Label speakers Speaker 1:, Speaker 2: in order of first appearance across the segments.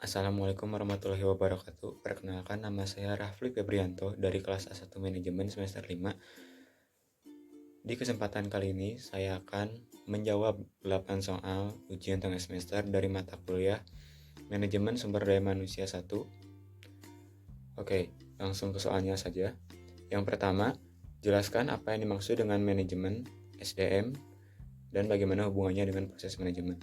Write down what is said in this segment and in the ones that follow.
Speaker 1: Assalamualaikum warahmatullahi wabarakatuh. Perkenalkan, nama saya Rafli Febrianto dari kelas A1 Manajemen semester 5. Di kesempatan kali ini saya akan menjawab 8 soal ujian tengah semester dari mata kuliah Manajemen Sumber Daya Manusia 1. Oke, langsung ke soalnya saja. Yang pertama, jelaskan apa yang dimaksud dengan manajemen SDM dan bagaimana hubungannya dengan proses manajemen.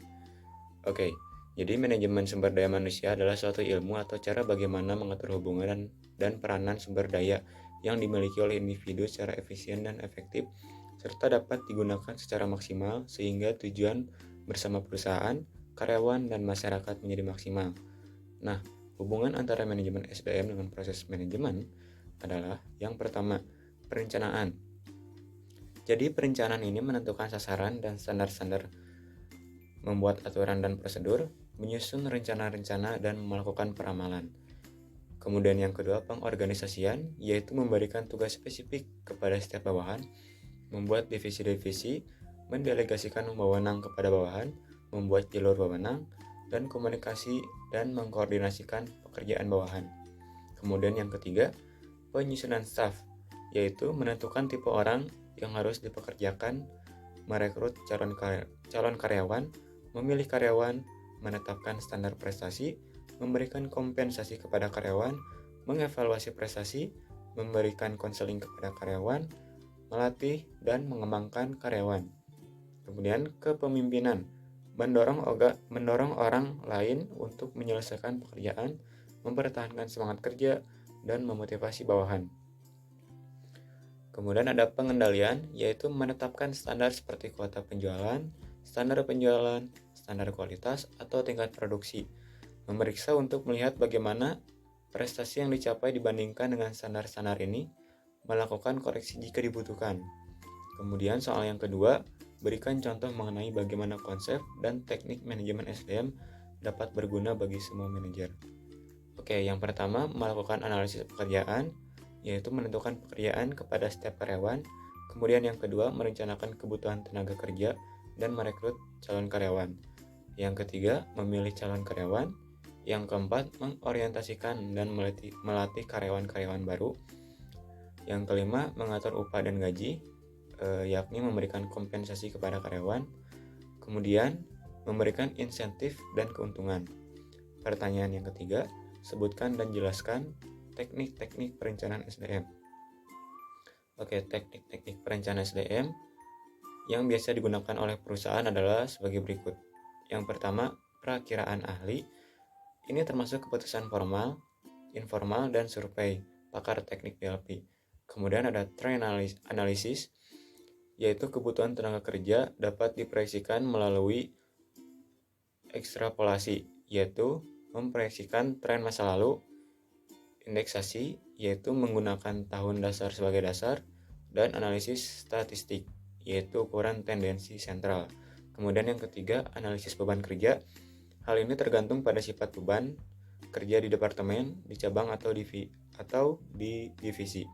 Speaker 1: Oke, jadi manajemen sumber daya manusia adalah suatu ilmu atau cara bagaimana mengatur hubungan dan peranan sumber daya yang dimiliki oleh individu secara efisien dan efektif, serta dapat digunakan secara maksimal sehingga tujuan bersama perusahaan, karyawan, dan masyarakat menjadi maksimal. Nah, hubungan antara manajemen SDM dengan proses manajemen adalah yang pertama, perencanaan. Jadi perencanaan ini menentukan sasaran dan standar-standar, membuat aturan dan prosedur, menyusun rencana-rencana, dan melakukan peramalan. Kemudian yang kedua, pengorganisasian, yaitu memberikan tugas spesifik kepada setiap bawahan, membuat divisi-divisi, mendelegasikan wewenang kepada bawahan, membuat jalur wewenang, dan komunikasi dan mengkoordinasikan pekerjaan bawahan. Kemudian yang ketiga, penyusunan staff, yaitu menentukan tipe orang yang harus dipekerjakan, merekrut calon karyawan, memilih karyawan, menetapkan standar prestasi, memberikan kompensasi kepada karyawan, mengevaluasi prestasi, memberikan konseling kepada karyawan, melatih dan mengembangkan karyawan. Kemudian kepemimpinan, mendorong orang lain untuk menyelesaikan pekerjaan, mempertahankan semangat kerja, dan memotivasi bawahan. Kemudian ada pengendalian, yaitu menetapkan standar seperti kuota penjualan, standar kualitas, atau tingkat produksi. Memeriksa untuk melihat bagaimana prestasi yang dicapai dibandingkan dengan standar-standar ini, melakukan koreksi jika dibutuhkan. Kemudian soal yang kedua, berikan contoh mengenai bagaimana konsep dan teknik manajemen SDM dapat berguna bagi semua manajer. Oke, yang pertama, melakukan analisis pekerjaan, yaitu menentukan pekerjaan kepada setiap karyawan. Kemudian yang kedua, merencanakan kebutuhan tenaga kerja dan merekrut calon karyawan. Yang ketiga, memilih calon karyawan. Yang keempat, mengorientasikan dan melatih karyawan-karyawan baru. Yang kelima, mengatur upah dan gaji, yakni memberikan kompensasi kepada karyawan. Kemudian, memberikan insentif dan keuntungan. Pertanyaan yang ketiga, sebutkan dan jelaskan teknik-teknik perencanaan SDM. Oke, teknik-teknik perencanaan SDM yang biasa digunakan oleh perusahaan adalah sebagai berikut. Yang pertama, perakiraan ahli. Ini termasuk keputusan formal, informal, dan survei pakar teknik PLP. Kemudian ada trend analysis, yaitu kebutuhan tenaga kerja dapat diproyeksikan melalui ekstrapolasi, yaitu memproyeksikan tren masa lalu. Indeksasi, yaitu menggunakan tahun dasar sebagai dasar, dan analisis statistik, yaitu ukuran tendensi sentral. Kemudian yang ketiga, analisis beban kerja. Hal ini tergantung pada sifat beban kerja di departemen, di cabang, atau di divisi.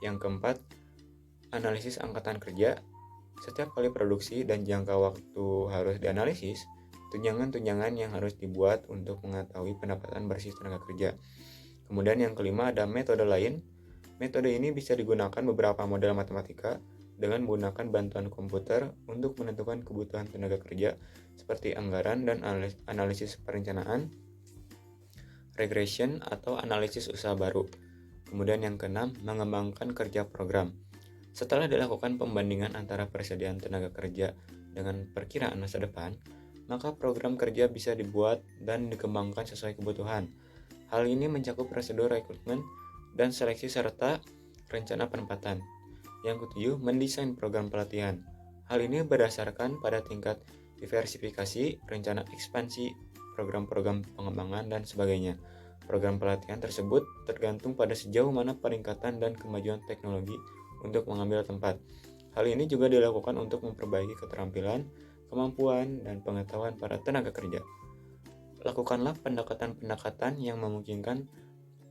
Speaker 1: Yang keempat, analisis angkatan kerja. Setiap kali produksi dan jangka waktu harus dianalisis, tunjangan-tunjangan yang harus dibuat untuk mengetahui pendapatan bersih tenaga kerja. Kemudian yang kelima, ada metode lain. Metode ini bisa digunakan beberapa model matematika dengan menggunakan bantuan komputer untuk menentukan kebutuhan tenaga kerja seperti anggaran dan analisis perencanaan, regression atau analisis usaha baru. Kemudian yang keenam, mengembangkan kerja program. Setelah dilakukan pembandingan antara persediaan tenaga kerja dengan perkiraan masa depan, maka program kerja bisa dibuat dan dikembangkan sesuai kebutuhan. Hal ini mencakup prosedur rekrutmen dan seleksi serta rencana penempatan. Yang ketujuh, mendesain program pelatihan. Hal ini berdasarkan pada tingkat diversifikasi, rencana ekspansi, program-program pengembangan, dan sebagainya. Program pelatihan tersebut tergantung pada sejauh mana peningkatan dan kemajuan teknologi untuk mengambil tempat. Hal ini juga dilakukan untuk memperbaiki keterampilan, kemampuan, dan pengetahuan para tenaga kerja. Lakukanlah pendekatan-pendekatan yang memungkinkan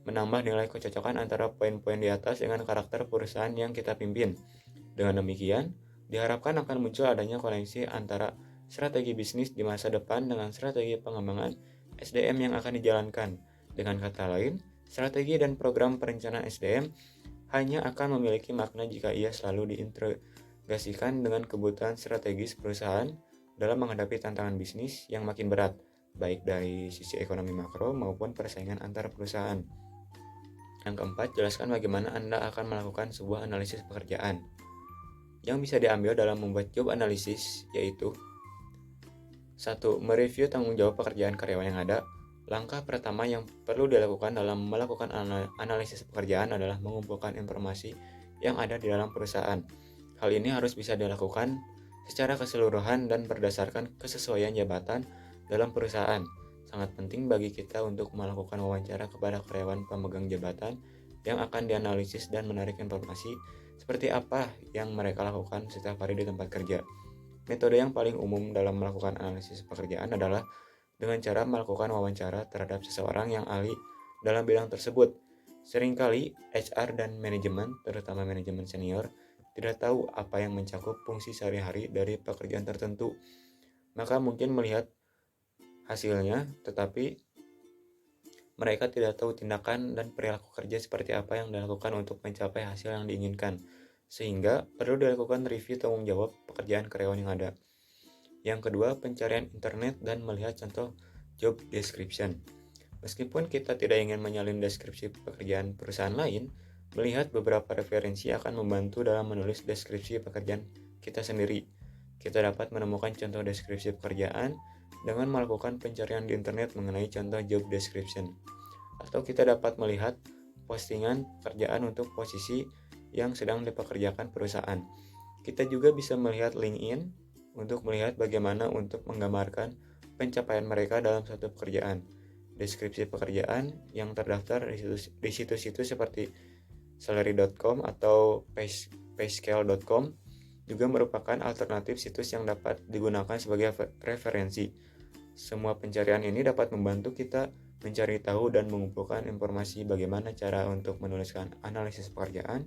Speaker 1: menambah nilai kecocokan antara poin-poin di atas dengan karakter perusahaan yang kita pimpin. Dengan demikian, diharapkan akan muncul adanya koneksi antara strategi bisnis di masa depan dengan strategi pengembangan SDM yang akan dijalankan. Dengan kata lain, strategi dan program perencanaan SDM hanya akan memiliki makna jika ia selalu diintegrasikan dengan kebutuhan strategis perusahaan dalam menghadapi tantangan bisnis yang makin berat, baik dari sisi ekonomi makro maupun persaingan antar perusahaan. Yang keempat, jelaskan bagaimana Anda akan melakukan sebuah analisis pekerjaan. Yang bisa diambil dalam membuat job analisis yaitu 1. Mereview tanggung jawab pekerjaan karyawan yang ada. Langkah pertama yang perlu dilakukan dalam melakukan analisis pekerjaan adalah mengumpulkan informasi yang ada di dalam perusahaan. Hal ini harus bisa dilakukan secara keseluruhan dan berdasarkan kesesuaian jabatan dalam perusahaan. Sangat penting bagi kita untuk melakukan wawancara kepada karyawan pemegang jabatan yang akan dianalisis dan menarik informasi seperti apa yang mereka lakukan setiap hari di tempat kerja. Metode yang paling umum dalam melakukan analisis pekerjaan adalah dengan cara melakukan wawancara terhadap seseorang yang ahli dalam bidang tersebut. Seringkali HR dan manajemen, terutama manajemen senior, tidak tahu apa yang mencakup fungsi sehari-hari dari pekerjaan tertentu. Maka mungkin melihat hasilnya, tetapi mereka tidak tahu tindakan dan perilaku kerja seperti apa yang dilakukan untuk mencapai hasil yang diinginkan. Sehingga perlu dilakukan review tanggung jawab pekerjaan karyawan yang ada. Yang kedua, pencarian internet dan melihat contoh job description. Meskipun kita tidak ingin menyalin deskripsi pekerjaan perusahaan lain, melihat beberapa referensi akan membantu dalam menulis deskripsi pekerjaan kita sendiri. Kita dapat menemukan contoh deskripsi pekerjaan dengan melakukan pencarian di internet mengenai contoh job description. Atau kita dapat melihat postingan pekerjaan untuk posisi yang sedang dipekerjakan perusahaan. Kita juga bisa melihat LinkedIn untuk melihat bagaimana untuk menggambarkan pencapaian mereka dalam suatu pekerjaan. Deskripsi pekerjaan yang terdaftar di situs-situs seperti salary.com atau payscale.com juga merupakan alternatif situs yang dapat digunakan sebagai referensi. Semua pencarian ini dapat membantu kita mencari tahu dan mengumpulkan informasi bagaimana cara untuk menuliskan analisis pekerjaan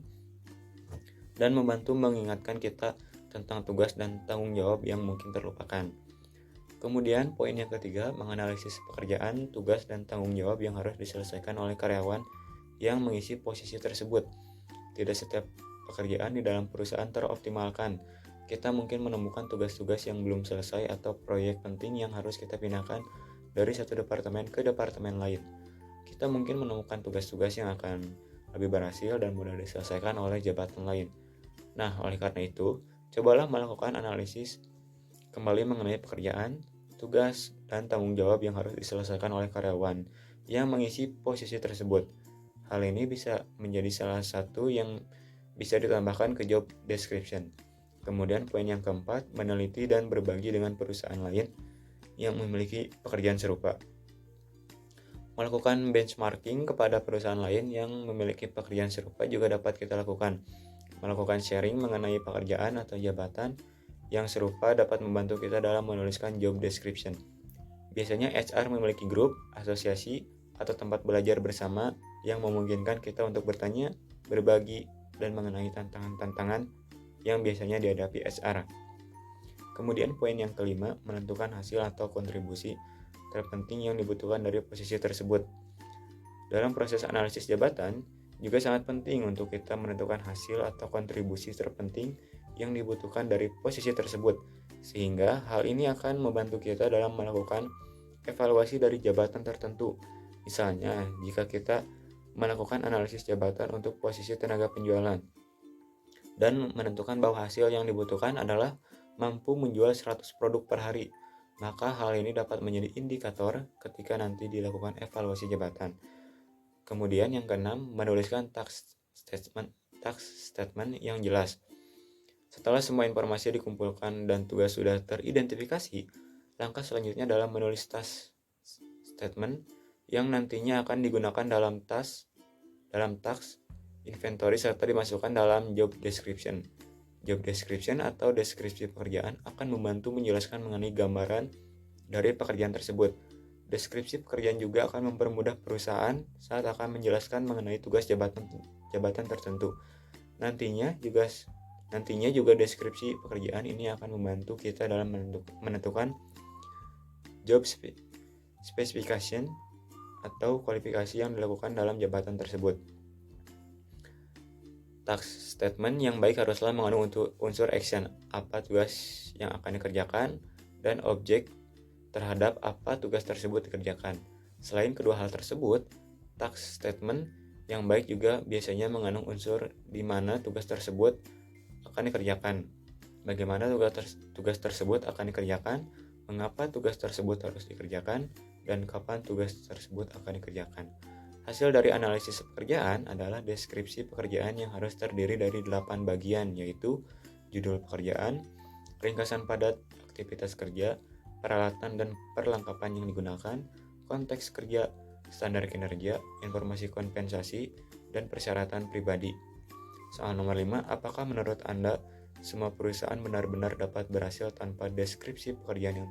Speaker 1: dan membantu mengingatkan kita tentang tugas dan tanggung jawab yang mungkin terlupakan. Kemudian poin yang ketiga, menganalisis pekerjaan, tugas, dan tanggung jawab yang harus diselesaikan oleh karyawan yang mengisi posisi tersebut. Tidak setiap pekerjaan di dalam perusahaan teroptimalkan. Kita mungkin menemukan tugas-tugas yang belum selesai atau proyek penting yang harus kita pindahkan dari satu departemen ke departemen lain. Kita mungkin menemukan tugas-tugas yang akan lebih berhasil dan mudah diselesaikan oleh jabatan lain. Nah, oleh karena itu, cobalah melakukan analisis kembali mengenai pekerjaan, tugas, dan tanggung jawab yang harus diselesaikan oleh karyawan yang mengisi posisi tersebut. Hal ini bisa menjadi salah satu yang bisa ditambahkan ke job description. Kemudian poin yang keempat, meneliti dan berbagi dengan perusahaan lain yang memiliki pekerjaan serupa. Melakukan benchmarking kepada perusahaan lain yang memiliki pekerjaan serupa juga dapat kita lakukan. Melakukan sharing mengenai pekerjaan atau jabatan yang serupa dapat membantu kita dalam menuliskan job description. Biasanya HR memiliki grup, asosiasi, atau tempat belajar bersama yang memungkinkan kita untuk bertanya, berbagi, dan mengenai tantangan-tantangan yang biasanya dihadapi HR. Kemudian poin yang kelima, menentukan hasil atau kontribusi terpenting yang dibutuhkan dari posisi tersebut. Dalam proses analisis jabatan, juga sangat penting untuk kita menentukan hasil atau kontribusi terpenting yang dibutuhkan dari posisi tersebut, sehingga hal ini akan membantu kita dalam melakukan evaluasi dari jabatan tertentu. Misalnya, jika kita melakukan analisis jabatan untuk posisi tenaga penjualan dan menentukan bahwa hasil yang dibutuhkan adalah mampu menjual 100 produk per hari, maka hal ini dapat menjadi indikator ketika nanti dilakukan evaluasi jabatan. Kemudian yang keenam, menuliskan task statement yang jelas. Setelah semua informasi dikumpulkan dan tugas sudah teridentifikasi, langkah selanjutnya adalah menulis task statement yang nantinya akan digunakan dalam task inventory serta dimasukkan dalam job description. Job description atau deskripsi pekerjaan akan membantu menjelaskan mengenai gambaran dari pekerjaan tersebut. Deskripsi pekerjaan juga akan mempermudah perusahaan saat akan menjelaskan mengenai tugas jabatan tertentu. Nantinya juga deskripsi pekerjaan ini akan membantu kita dalam menentukan job specification atau kualifikasi yang dilakukan dalam jabatan tersebut. Task statement yang baik haruslah mengandung unsur action, apa tugas yang akan dikerjakan, dan objek terhadap apa tugas tersebut dikerjakan. Selain kedua hal tersebut, task statement yang baik juga biasanya mengandung unsur di mana tugas tersebut akan dikerjakan, bagaimana tugas tersebut akan dikerjakan, mengapa tugas tersebut harus dikerjakan, dan kapan tugas tersebut akan dikerjakan. Hasil dari analisis pekerjaan adalah deskripsi pekerjaan yang harus terdiri dari 8 bagian, yaitu judul pekerjaan, ringkasan padat aktivitas kerja, peralatan dan perlengkapan yang digunakan, konteks kerja, standar kinerja, informasi kompensasi, dan persyaratan pribadi. Soal nomor 5, apakah menurut Anda semua perusahaan benar-benar dapat berhasil tanpa deskripsi pekerjaan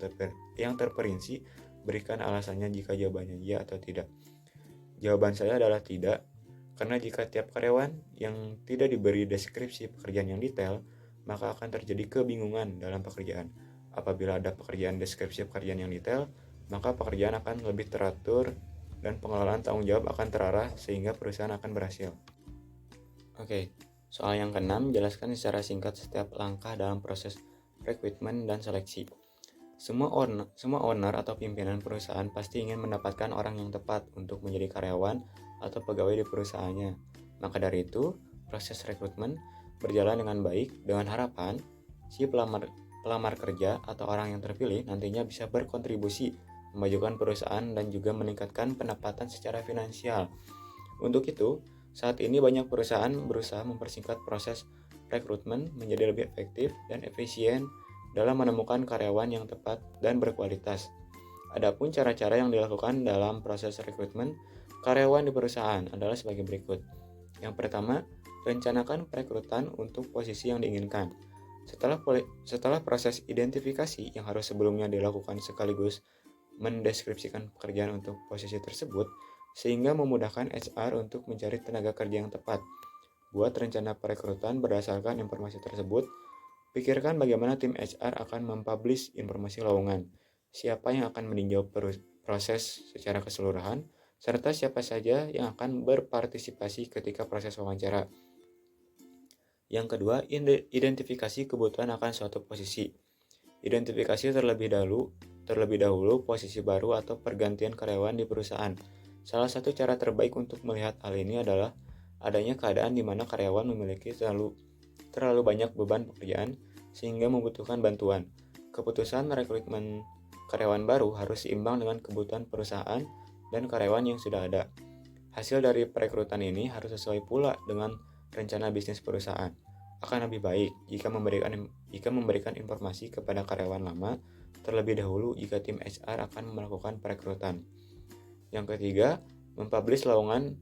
Speaker 1: yang terperinci? Berikan alasannya jika jawabannya ya atau tidak. Jawaban saya adalah tidak, karena jika tiap karyawan yang tidak diberi deskripsi pekerjaan yang detail, maka akan terjadi kebingungan dalam pekerjaan. Apabila ada deskripsi pekerjaan yang detail, maka pekerjaan akan lebih teratur dan pengelolaan tanggung jawab akan terarah sehingga perusahaan akan berhasil. Oke, soal yang keenam, jelaskan secara singkat setiap langkah dalam proses rekrutmen dan seleksi. Semua owner atau pimpinan perusahaan pasti ingin mendapatkan orang yang tepat untuk menjadi karyawan atau pegawai di perusahaannya. Maka dari itu, proses rekrutmen berjalan dengan baik dengan harapan si pelamar kerja atau orang yang terpilih nantinya bisa berkontribusi memajukan perusahaan dan juga meningkatkan pendapatan secara finansial. Untuk itu, saat ini banyak perusahaan berusaha mempersingkat proses rekrutmen menjadi lebih efektif dan efisien dalam menemukan karyawan yang tepat dan berkualitas. Adapun cara-cara yang dilakukan dalam proses rekrutmen karyawan di perusahaan adalah sebagai berikut. Yang pertama, rencanakan perekrutan untuk posisi yang diinginkan. Setelah proses identifikasi yang harus sebelumnya dilakukan sekaligus mendeskripsikan pekerjaan untuk posisi tersebut, sehingga memudahkan HR untuk mencari tenaga kerja yang tepat. Buat rencana perekrutan berdasarkan informasi tersebut. Pikirkan bagaimana tim HR akan mempublish informasi lowongan, siapa yang akan meninjau proses secara keseluruhan, serta siapa saja yang akan berpartisipasi ketika proses wawancara. Yang kedua, identifikasi kebutuhan akan suatu posisi. Identifikasi terlebih dahulu posisi baru atau pergantian karyawan di perusahaan. Salah satu cara terbaik untuk melihat hal ini adalah adanya keadaan di mana karyawan memiliki terlalu banyak beban pekerjaan sehingga membutuhkan bantuan. Keputusan rekrutmen karyawan baru harus seimbang dengan kebutuhan perusahaan dan karyawan yang sudah ada. Hasil dari perekrutan ini harus sesuai pula dengan rencana bisnis perusahaan. Akan lebih baik jika memberikan informasi kepada karyawan lama terlebih dahulu jika tim HR akan melakukan perekrutan. Yang ketiga, mempublish lowongan.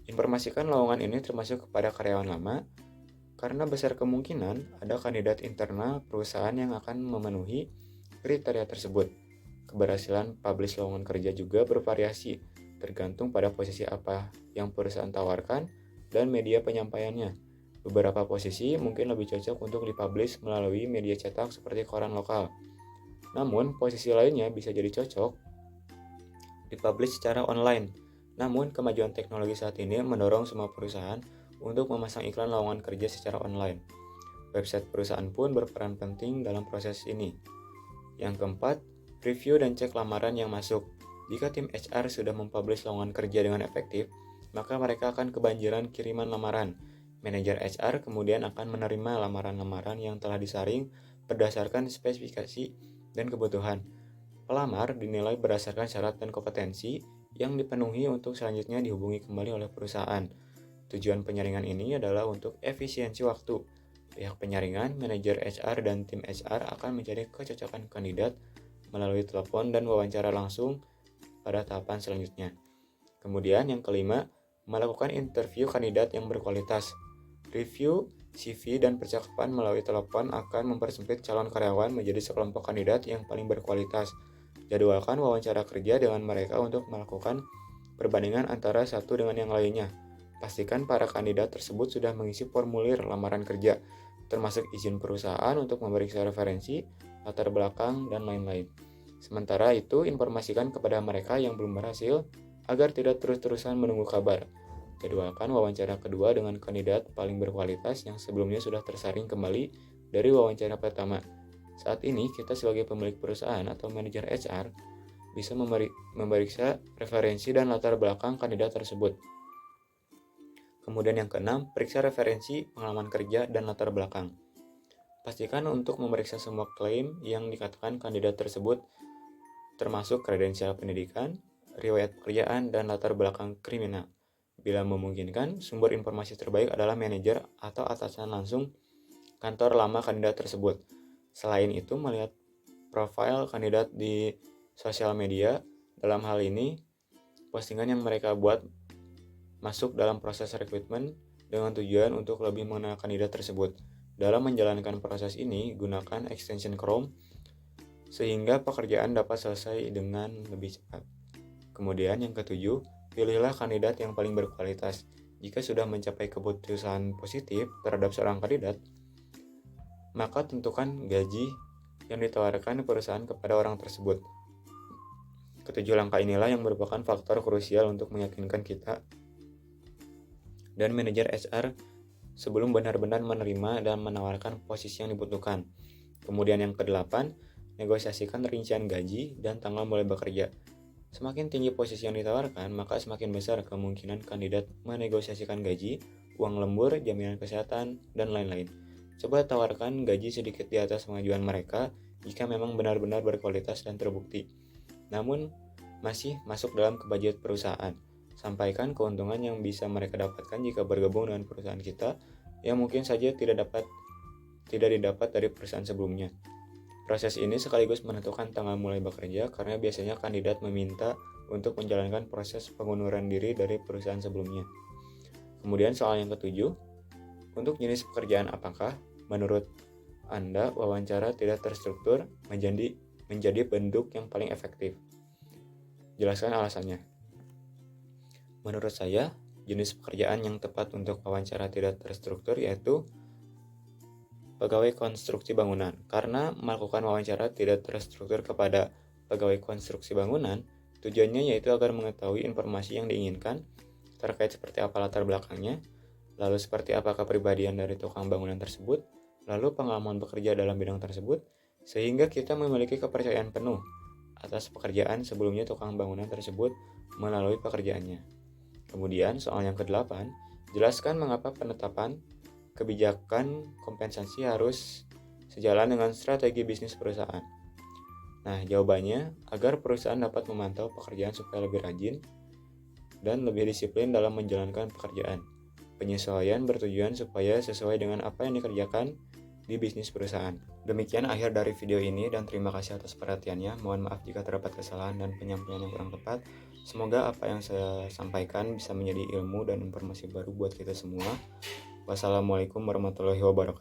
Speaker 1: Informasikan lowongan ini termasuk kepada karyawan lama, karena besar kemungkinan ada kandidat internal perusahaan yang akan memenuhi kriteria tersebut. Keberhasilan publish lowongan kerja juga bervariasi, tergantung pada posisi apa yang perusahaan tawarkan dan media penyampaiannya. Beberapa posisi mungkin lebih cocok untuk dipublish melalui media cetak seperti koran lokal. Namun, posisi lainnya bisa jadi cocok dipublish secara online. Namun, kemajuan teknologi saat ini mendorong semua perusahaan untuk memasang iklan lowongan kerja secara online. Website perusahaan pun berperan penting dalam proses ini. Yang keempat, review dan cek lamaran yang masuk. Jika tim HR sudah mempublish lowongan kerja dengan efektif, maka mereka akan kebanjiran kiriman lamaran. Manajer HR kemudian akan menerima lamaran-lamaran yang telah disaring berdasarkan spesifikasi dan kebutuhan. Pelamar dinilai berdasarkan syarat dan kompetensi yang dipenuhi untuk selanjutnya dihubungi kembali oleh perusahaan. Tujuan penyaringan ini adalah untuk efisiensi waktu. Pihak penyaringan, manajer HR, dan tim HR akan mencari kecocokan kandidat melalui telepon dan wawancara langsung pada tahapan selanjutnya. Kemudian yang kelima, melakukan interview kandidat yang berkualitas. Review CV dan percakapan melalui telepon akan mempersempit calon karyawan menjadi sekelompok kandidat yang paling berkualitas. Jadwalkan wawancara kerja dengan mereka untuk melakukan perbandingan antara satu dengan yang lainnya. Pastikan para kandidat tersebut sudah mengisi formulir lamaran kerja, termasuk izin perusahaan untuk memeriksa referensi, latar belakang, dan lain-lain. Sementara itu, informasikan kepada mereka yang belum berhasil agar tidak terus-terusan menunggu kabar. Jadwalkan wawancara kedua dengan kandidat paling berkualitas yang sebelumnya sudah tersaring kembali dari wawancara pertama. Saat ini, kita sebagai pemilik perusahaan atau manajer HR bisa memeriksa referensi dan latar belakang kandidat tersebut. Kemudian yang keenam, periksa referensi, pengalaman kerja, dan latar belakang. Pastikan untuk memeriksa semua klaim yang dikatakan kandidat tersebut, termasuk kredensial pendidikan, riwayat pekerjaan, dan latar belakang kriminal. Bila memungkinkan, sumber informasi terbaik adalah manajer atau atasan langsung kantor lama kandidat tersebut. Selain itu, melihat profil kandidat di sosial media, dalam hal ini, postingan yang mereka buat masuk dalam proses rekrutmen dengan tujuan untuk lebih mengenal kandidat tersebut. Dalam menjalankan proses ini, gunakan extension Chrome sehingga pekerjaan dapat selesai dengan lebih cepat. Kemudian yang ketujuh, pilihlah kandidat yang paling berkualitas. Jika sudah mencapai keputusan positif terhadap seorang kandidat, maka tentukan gaji yang ditawarkan perusahaan kepada orang tersebut. Ketujuh langkah inilah yang merupakan faktor krusial untuk meyakinkan kita dan manajer HR sebelum benar-benar menerima dan menawarkan posisi yang dibutuhkan. Kemudian yang kedelapan, negosiasikan rincian gaji dan tanggal mulai bekerja. Semakin tinggi posisi yang ditawarkan, maka semakin besar kemungkinan kandidat menegosiasikan gaji, uang lembur, jaminan kesehatan, dan lain-lain. Coba tawarkan gaji sedikit di atas pengajuan mereka jika memang benar-benar berkualitas dan terbukti, namun masih masuk dalam budget perusahaan. Sampaikan keuntungan yang bisa mereka dapatkan jika bergabung dengan perusahaan kita yang mungkin saja tidak didapat dari perusahaan sebelumnya. Proses ini sekaligus menentukan tanggal mulai bekerja karena biasanya kandidat meminta untuk menjalankan proses pengunduran diri dari perusahaan sebelumnya. Kemudian soal yang ketujuh, untuk jenis pekerjaan apakah menurut Anda wawancara tidak terstruktur menjadi bentuk yang paling efektif? Jelaskan alasannya. Menurut saya, jenis pekerjaan yang tepat untuk wawancara tidak terstruktur yaitu pegawai konstruksi bangunan. Karena melakukan wawancara tidak terstruktur kepada pegawai konstruksi bangunan, tujuannya yaitu agar mengetahui informasi yang diinginkan terkait seperti apa latar belakangnya, lalu seperti apa kepribadian dari tukang bangunan tersebut, lalu pengalaman bekerja dalam bidang tersebut, sehingga kita memiliki kepercayaan penuh atas pekerjaan sebelumnya tukang bangunan tersebut melalui pekerjaannya. Kemudian soal yang ke-8, jelaskan mengapa penetapan kebijakan kompensasi harus sejalan dengan strategi bisnis perusahaan. Nah, jawabannya agar perusahaan dapat memantau pekerjaan supaya lebih rajin dan lebih disiplin dalam menjalankan pekerjaan. Penyesuaian bertujuan supaya sesuai dengan apa yang dikerjakan di bisnis perusahaan. Demikian akhir dari video ini dan terima kasih atas perhatiannya. Mohon maaf jika terdapat kesalahan dan penyampaian yang kurang tepat. Semoga apa yang saya sampaikan bisa menjadi ilmu dan informasi baru buat kita semua. Wassalamualaikum warahmatullahi wabarakatuh.